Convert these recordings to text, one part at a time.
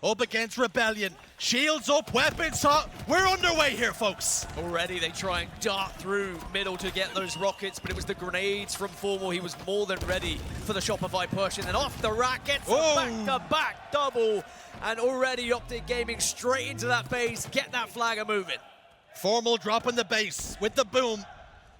Up against Rebellion. Shields up, weapons hot. We're underway here, folks. Already they try and dart through middle to get those rockets, but it was the grenades from Formal. He was more than ready for the Shopify push, and then off the rack gets a back-to-back double. And already OpTic Gaming straight into that base, get that flagger moving. Formal dropping the base with the boom.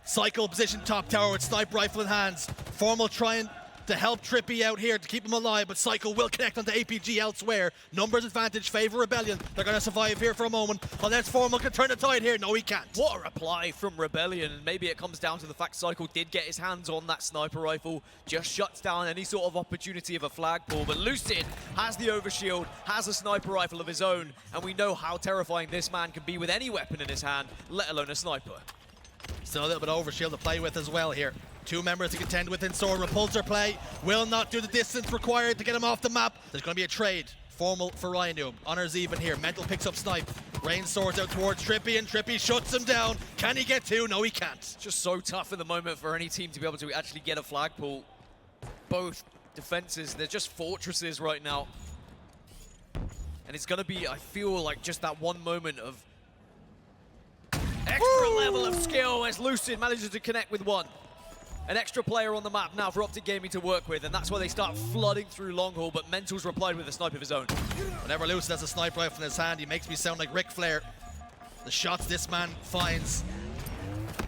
Cycle position top tower with sniper rifle in hands. Formal trying to help Trippy out here to keep him alive, but Cycle will connect onto APG elsewhere. Numbers advantage favor Rebellion. They're going to survive here for a moment, unless Formal can turn the tide here. No, he can't. What a reply from Rebellion, and maybe it comes down to the fact Cycle did get his hands on that sniper rifle, just shuts down any sort of opportunity of a flagpole, but Lucid has the overshield, has a sniper rifle of his own, and we know how terrifying this man can be with any weapon in his hand, let alone a sniper. Still a little bit of overshield to play with as well here. Two members to contend with in Sword. Repulsor play will not do the distance required to get him off the map. There's going to be a trade. Formal for Rhino. Honors even here. Mental picks up Snipe. Rain swords out towards Trippy, and Trippy shuts him down. Can he get two? No, he can't. It's just so tough at the moment for any team to be able to actually get a flagpole. Both defenses, they're just fortresses right now. And it's going to be, I feel like, just that one moment of extra level of skill as Lucid manages to connect with one. An extra player on the map now for OpTic Gaming to work with, and that's why they start flooding through long haul, but Mental's replied with a snipe of his own. Whenever Lucid has a sniper rifle in his hand, he makes me sound like Ric Flair. The shots this man finds,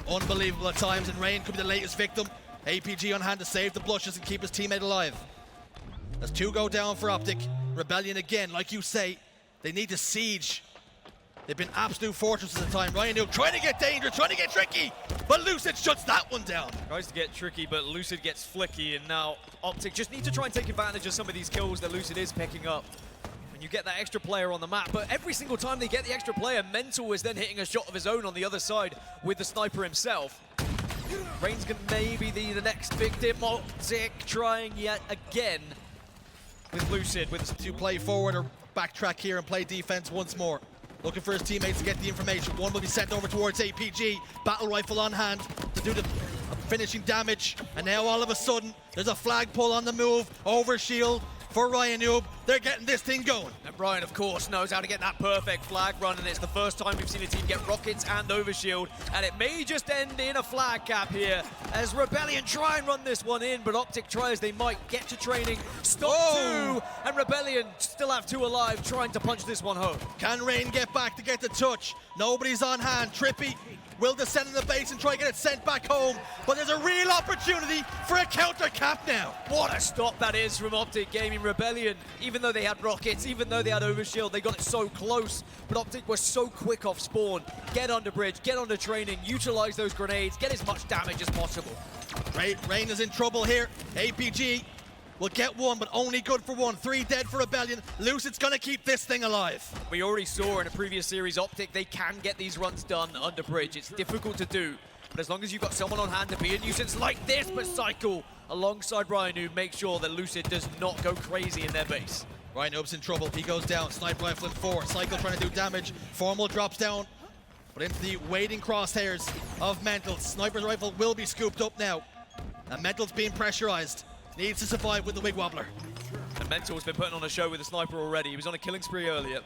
unbelievable at times, and Rain could be the latest victim. APG on hand to save the blushes and keep his teammate alive. As two go down for OpTic. Rebellion again, like you say, they need to siege. They've been absolute fortresses at the time. Ryan Noob trying to get dangerous, trying to get tricky, but Lucid shuts that one down. Tries to get tricky, but Lucid gets flicky, and now OpTic just need to try and take advantage of some of these kills that Lucid is picking up. And you get that extra player on the map, but every single time they get the extra player, Mental is then hitting a shot of his own on the other side with the sniper himself. Rain's gonna maybe be the next victim. OpTic trying yet again with Lucid. To play forward or backtrack here and play defense once more. Looking for his teammates to get the information. One will be sent over towards APG. Battle rifle on hand to do the finishing damage. And now all of a sudden, there's a flagpole on the move. Overshield for Ryan Noob. They're getting this thing going. And Ryan, of course, knows how to get that perfect flag run, and it's the first time we've seen a team get rockets and overshield. And it may just end in a flag cap here as Rebellion try and run this one in, but OpTic try as they might get to training. Stop two, and Rebellion still have two alive, trying to punch this one home. Can Rain get back to get the touch? Nobody's on hand. Trippy will descend in the base and try to get it sent back home, but there's a real opportunity for a counter cap now. What a stop that is from OpTic Gaming. Rebellion, even though they had rockets, even though they had overshield, they got it so close, but OpTic was so quick off spawn. Get under bridge, get under training, utilize those grenades, get as much damage as possible. Rain is in trouble here. APG will get one, but only good for one. 3 dead for Rebellion. Lucid's gonna keep this thing alive. We already saw in a previous series, OpTic, they can get these runs done under bridge. It's difficult to do, but as long as you've got someone on hand to be a nuisance like this, but Cycle alongside Ryan Noob make sure that Lucid does not go crazy in their base. Ryan Noob's in trouble. He goes down. Sniper rifle in 4. Cycle trying to do damage. Formal drops down, but into the waiting crosshairs of Mental. Sniper's rifle will be scooped up now, and Mental's being pressurized. Needs to survive with the wig wobbler. And Mental's been putting on a show with the sniper already. He was on a killing spree earlier.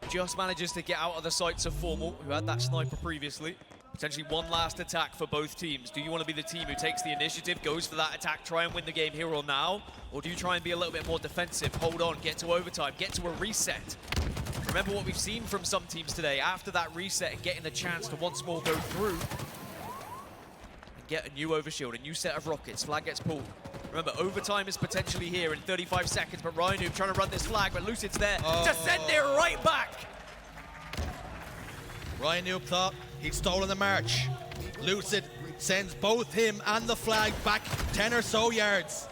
Just manages to get out of the sights of Formal, who had that sniper previously. Potentially one last attack for both teams. Do you want to be the team who takes the initiative, goes for that attack, try and win the game here or now? Or do you try and be a little bit more defensive, hold on, get to overtime, get to a reset? Remember what we've seen from some teams today. After that reset and getting the chance to once more go through and get a new overshield, a new set of rockets, flag gets pulled. Remember, overtime is potentially here in 35 seconds, but Ryan Noob trying to run this flag, but Lucid's there to send it right back. Ryan Noob thought he'd stolen the march. Lucid sends both him and the flag back 10 or so yards.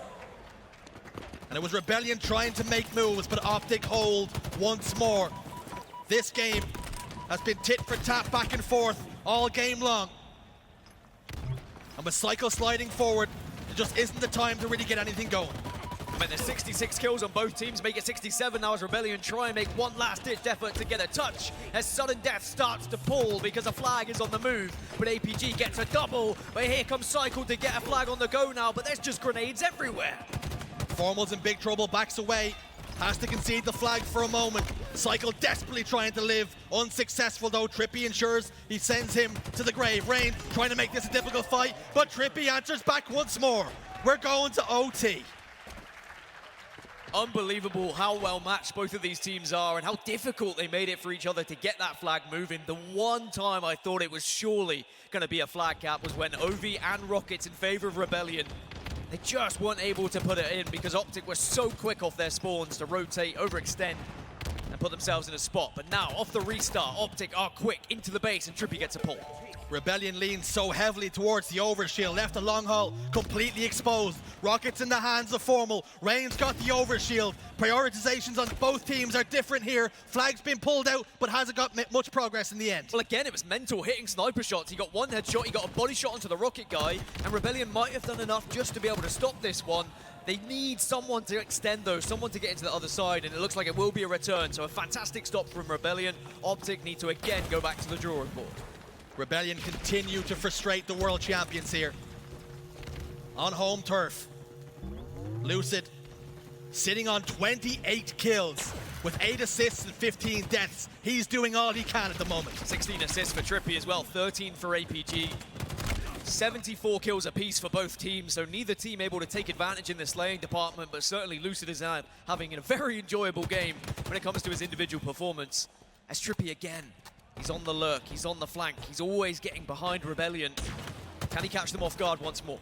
And it was Rebellion trying to make moves, but OpTic hold once more. This game has been tit for tat back and forth all game long. And with Cycle sliding forward, it just isn't the time to really get anything going. I mean, there's 66 kills on both teams, make it 67 now as Rebellion try and make one last-ditch effort to get a touch as sudden death starts to pull because a flag is on the move, but APG gets a double, but here comes Cycle to get a flag on the go now, but there's just grenades everywhere. Formal's in big trouble, backs away. has to concede the flag for a moment. Cycle desperately trying to live, unsuccessful though. Trippy ensures he sends him to the grave. Rain trying to make this a difficult fight, but Trippy answers back once more. We're going to OT. Unbelievable how well matched both of these teams are and how difficult they made it for each other to get that flag moving. The one time I thought it was surely going to be a flag cap was when OV and Rockets in favor of Rebellion. They just weren't able to put it in because OpTic were so quick off their spawns to rotate, overextend, and put themselves in a spot. But now, off the restart, OpTic are quick into the base and Trippy gets a pull. Rebellion leans so heavily towards the overshield, left a long haul completely exposed. Rockets in the hands of Formal. Rain's got the overshield. Prioritizations on both teams are different here. Flag's been pulled out, but hasn't got much progress in the end. Well, again, it was Mental hitting sniper shots. He got one headshot, he got a body shot onto the Rocket guy, and Rebellion might have done enough just to be able to stop this one. They need someone to extend though, someone to get into the other side, and it looks like it will be a return. So a fantastic stop from Rebellion. OpTic need to again go back to the drawing board. Rebellion continue to frustrate the world champions here. On home turf. Lucid sitting on 28 kills with 8 assists and 15 deaths. He's doing all he can at the moment. 16 assists for Trippy as well, 13 for APG. 74 kills apiece for both teams, so neither team able to take advantage in the slaying department, but certainly Lucid is having a very enjoyable game when it comes to his individual performance. As Trippy again, he's on the lurk, he's on the flank, he's always getting behind Rebellion. Can he catch them off guard once more?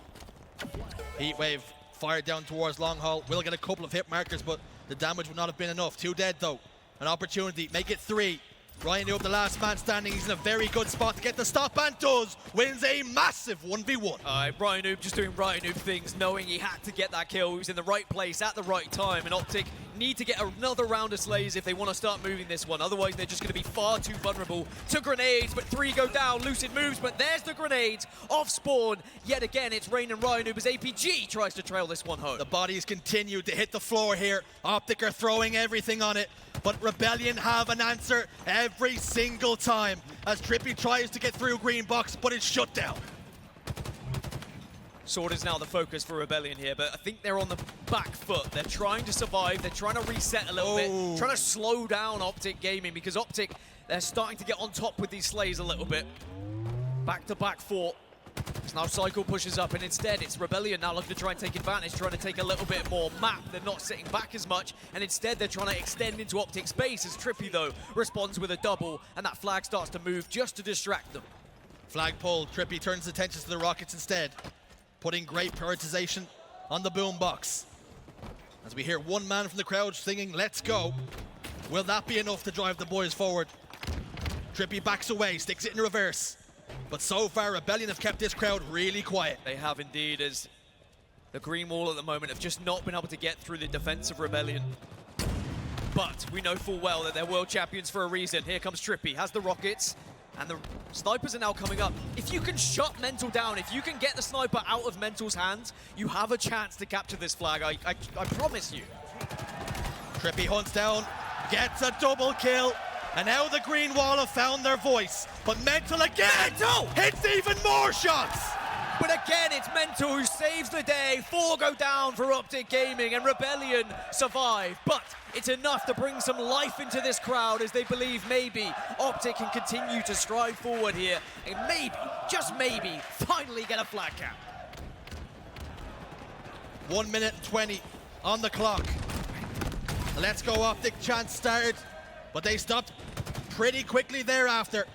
Heatwave fired down towards long haul, will get a couple of hit markers, but the damage would not have been enough. 2 dead though, an opportunity, make it 3. Ryan Noob, the last man standing, he's in a very good spot to get the stop and does, wins a massive 1v1. Ryan Noob just doing Ryan Noob things, knowing he had to get that kill. He was in the right place at the right time, and OpTic need to get another round of slays if they want to start moving this one. Otherwise, they're just going to be far too vulnerable to grenades, but 3 go down. Lucid moves, but there's the grenades off spawn. Yet again, it's Rain and Ryan Noob as APG tries to trail this one home. The bodies continue to hit the floor here. OpTic are throwing everything on it, but Rebellion have an answer every single time as Trippy tries to get through green box, but it's shut down. Sword is now the focus for Rebellion here, but I think they're on the back foot. They're trying to survive, they're trying to reset a little bit, trying to slow down OpTic Gaming, because OpTic, they're starting to get on top with these slays a little bit. Back-to-back 4. So now Cycle pushes up, and instead it's Rebellion now looking to try and take advantage, trying to take a little bit more map. They're not sitting back as much, and instead they're trying to extend into OpTic space as Trippy, though, responds with a double, and that flag starts to move just to distract them. Flag pulled, Trippy turns his attention to the Rockets instead, putting great prioritization on the boombox. As we hear one man from the crowd singing, "Let's go." Will that be enough to drive the boys forward? Trippy backs away, sticks it in reverse. But so far, Rebellion have kept this crowd really quiet. They have indeed, as the green wall at the moment have just not been able to get through the defense of Rebellion. But we know full well that they're world champions for a reason. Here comes Trippy, has the rockets, and the snipers are now coming up. If you can shut Mental down, if you can get the sniper out of Mental's hands, you have a chance to capture this flag, I promise you. Trippy hunts down, gets a double kill, and now the green wall have found their voice. But Mental again hits even more shots. But again, it's Mental who saves the day. 4 go down for OpTic Gaming, and Rebellion survive. But it's enough to bring some life into this crowd as they believe maybe OpTic can continue to stride forward here and maybe, just maybe, finally get a flag cap. 1 minute and 20 on the clock. The Let's Go OpTic chance started, but they stopped pretty quickly thereafter.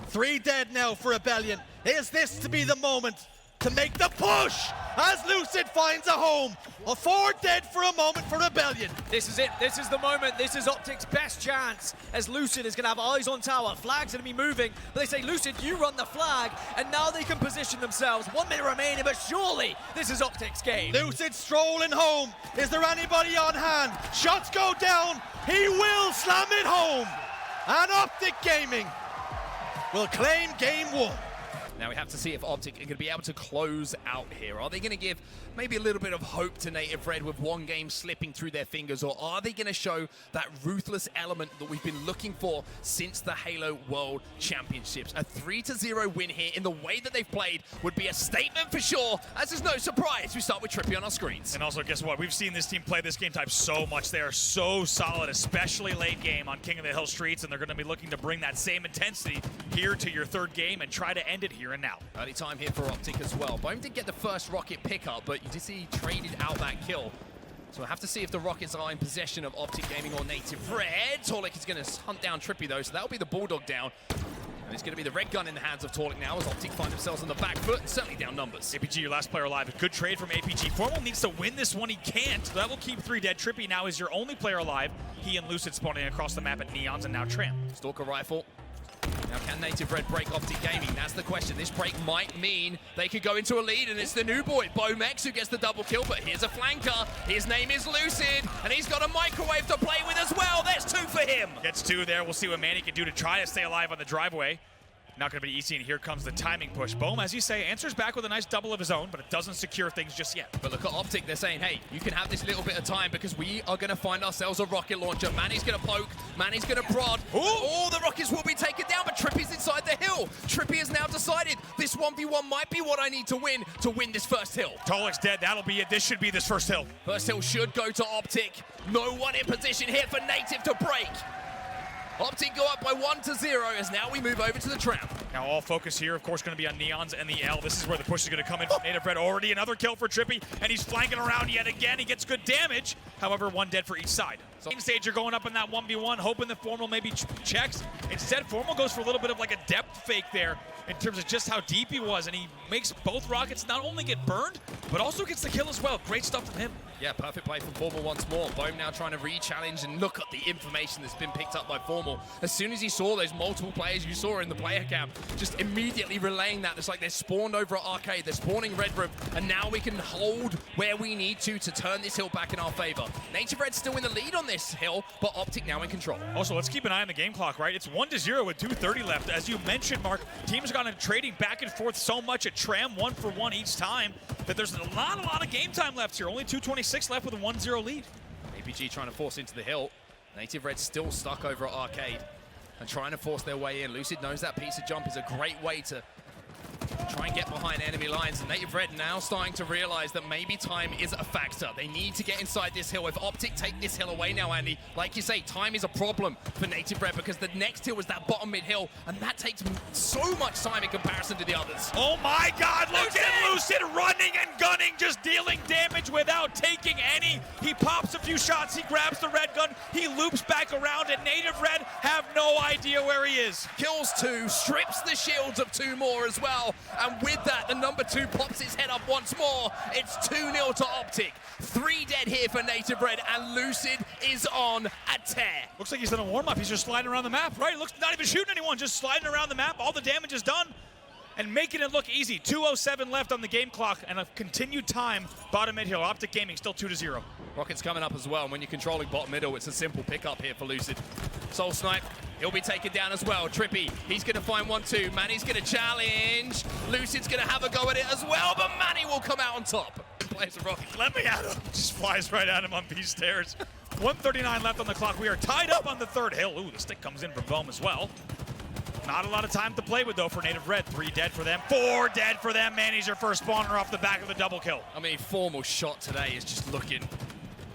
3 dead now for Rebellion. Is this to be the moment to make the push as Lucid finds a home? 4 dead for a moment for Rebellion. This is it. This is the moment. This is OpTic's best chance as Lucid is going to have eyes on tower. Flag's going to be moving, but they say, Lucid, you run the flag, and now they can position themselves. 1 minute remaining, but surely this is OpTic's game. Lucid strolling home. Is there anybody on hand? Shots go down. He will slam it home. And OpTic Gaming will claim game 1. Now we have to see if OpTic are going to be able to close out here. Are they going to give maybe a little bit of hope to Native Red with one game slipping through their fingers, or are they going to show that ruthless element that we've been looking for since the Halo World Championships? A 3-0 win here in the way that they've played would be a statement for sure, as there's no surprise. We start with Trippy on our screens. And also, guess what? We've seen this team play this game type so much. They are so solid, especially late game on King of the Hill streets, and they're going to be looking to bring that same intensity here to your third game and try to end it here and now. Early time here for OpTic as well. Bome did get the first rocket pickup, but you did see he traded out that kill. So we'll have to see if the Rockets are in possession of OpTic Gaming or Native Red. Torlik is going to hunt down Trippy though, so that'll be the Bulldog down. And it's going to be the red gun in the hands of Torlik now as OpTic find themselves on the back foot and certainly down numbers. APG, your last player alive. A good trade from APG. Formal needs to win this one. He can't. That will keep 3 dead. Trippy now is your only player alive. He and Lucid spawning across the map at Neons and now Tram. Stalker rifle. Now can Native Red break OpTic Gaming? That's the question. This break might mean they could go into a lead, and it's the new boy, Bomex, who gets the double kill, but here's a flanker. His name is Lucid, and he's got a microwave to play with as well. There's 2 for him. Gets 2 there. We'll see what Manny can do to try to stay alive on the driveway. Not going to be easy, and here comes the timing push. Bohm, as you say, answers back with a nice double of his own, but it doesn't secure things just yet. But look at OpTic, they're saying, hey, you can have this little bit of time because we are going to find ourselves a rocket launcher. Manny's going to poke, Manny's going to prod. All the rockets will be taken down, but Trippy's inside the hill. Trippy has now decided this 1v1 might be what I need to win this first hill. Tolik's dead. That'll be it. This should be this first hill. First hill should go to OpTic. No one in position here for Native to break. OpTic go up by 1-0 as now we move over to the Tram. Now all focus here, of course, going to be on Neons and the L. This is where the push is going to come in from Native Red. Already another kill for Trippy, and he's flanking around yet again. He gets good damage. However, 1 dead for each side. So stage, you're going up in that 1v1, hoping that Formal maybe checks. Instead, Formal goes for a little bit of like a depth fake there in terms of just how deep he was, and he makes both rockets not only get burned, but also gets the kill as well. Great stuff from him. Yeah, perfect play from Formal once more. Bome now trying to re-challenge, and look at the information that's been picked up by Formal. As soon as he saw those multiple players you saw in the player cam, just immediately relaying that. It's like they're spawned over at Arcade, they're spawning Red Room, and now we can hold where we need to turn this hill back in our favor. Native Red's still in the lead on this hill, but OpTic now in control. Also, let's keep an eye on the game clock, right? It's 1-0 with 2:30 left. As you mentioned, Mark, teams have gone trading back and forth so much at Tram, 1-for-1 each time, that there's a lot of game time left here. Only 2:26 left with a 1-0 lead. APG trying to force into the hill. Native Red still stuck over at Arcade and trying to force their way in. Lucid knows that piece of jump is a great way to try and get behind enemy lines, and Native Red now starting to realize that maybe time is a factor. They need to get inside this hill. If OpTic take this hill away now, Andy, like you say, time is a problem for Native Red because the next hill is that bottom mid hill, and that takes so much time in comparison to the others. Oh my God, look at Lucid running and gunning, just dealing damage without taking any. He pops a few shots, he grabs the red gun, he loops back around, and Native Red have no idea where he is. Kills 2, strips the shields of 2 more as well. And with that, the number 2 pops his head up once more. It's 2-0 to OpTic. 3 dead here for Native Red, and Lucid is on a tear. Looks like he's done a warm-up. He's just sliding around the map, right? Looks not even shooting anyone, just sliding around the map. All the damage is done and making it look easy. 2:07 left on the game clock and a continued time. Bottom mid hill, OpTic Gaming still 2-0. Rockets coming up as well, and when you're controlling bottom middle, it's a simple pickup here for Lucid. Soul Snipe, he'll be taken down as well. Trippy, he's going to find 1-2. Manny's going to challenge. Lucid's going to have a go at it as well, but Manny will come out on top. Plays a rocket. Let me at him. Just flies right at him on these stairs. 1:39 left on the clock. We are tied up on the third hill. Ooh, the stick comes in from Bohm as well. Not a lot of time to play with, though, for Native Red. 3 dead for them. 4 dead for them. Manny's your first spawner off the back of the double kill. I mean, Formal shot today is just looking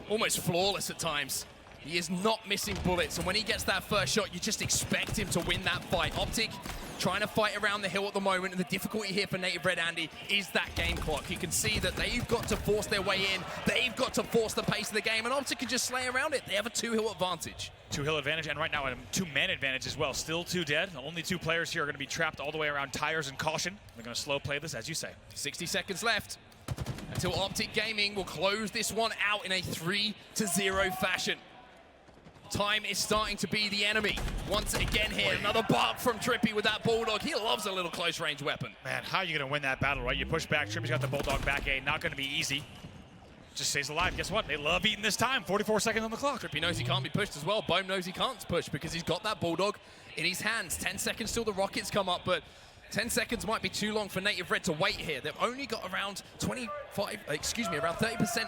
almost flawless at times. He is not missing bullets, and when he gets that first shot, you just expect him to win that fight. OpTic trying to fight around the hill at the moment, and the difficulty here for Native Red, Andy, is that game clock. You can see that they've got to force their way in. They've got to force the pace of the game, and OpTic can just slay around it. They have a 2-hill advantage. 2-hill advantage, and right now a 2-man advantage as well. Still 2 dead. Only 2 players here are going to be trapped all the way around tires and caution. They're going to slow play this, as you say. 60 seconds left until OpTic Gaming will close this one out in a 3-0 fashion. Time is starting to be the enemy. Once again here, another bark from Trippy with that Bulldog. He loves a little close-range weapon. Man, how are you going to win that battle, right? You push back, Trippy's got the Bulldog back A. Not going to be easy. Just stays alive. Guess what? They love eating this time. 44 seconds on the clock. Trippy knows he can't be pushed as well. Bome knows he can't push because he's got that Bulldog in his hands. 10 seconds till the rockets come up, but 10 seconds might be too long for Native Red to wait here. They've only got around 30%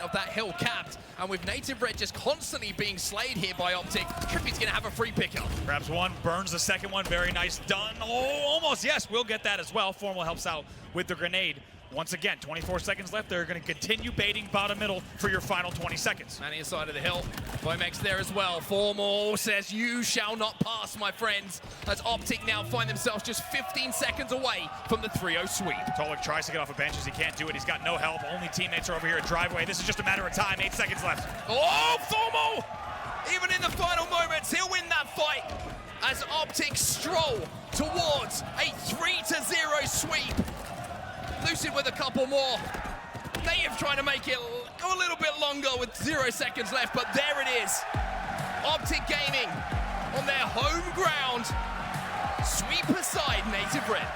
of that hill capped. And with Native Red just constantly being slayed here by OpTic, Trippy's gonna have a free pickup. Grabs one, burns the second one. Very nice, done. Oh, almost, yes, we'll get that as well. Formal helps out with the grenade. Once again, 24 seconds left. They're going to continue baiting bottom middle for your final 20 seconds. Manny inside of the hill. Bomex there as well. Formal says, you shall not pass, my friends. As OpTic now find themselves just 15 seconds away from the 3-0 sweep. Tolik tries to get off a bench as he can't do it. He's got no help. Only teammates are over here at driveway. This is just a matter of time. 8 seconds left. Oh, Formal! Even in the final moments, he'll win that fight as OpTic stroll towards a 3-0 sweep. Lucid with a couple more. Native trying to make it a little bit longer with 0 seconds left, but there it is. OpTic Gaming on their home ground. Sweep aside Native Red.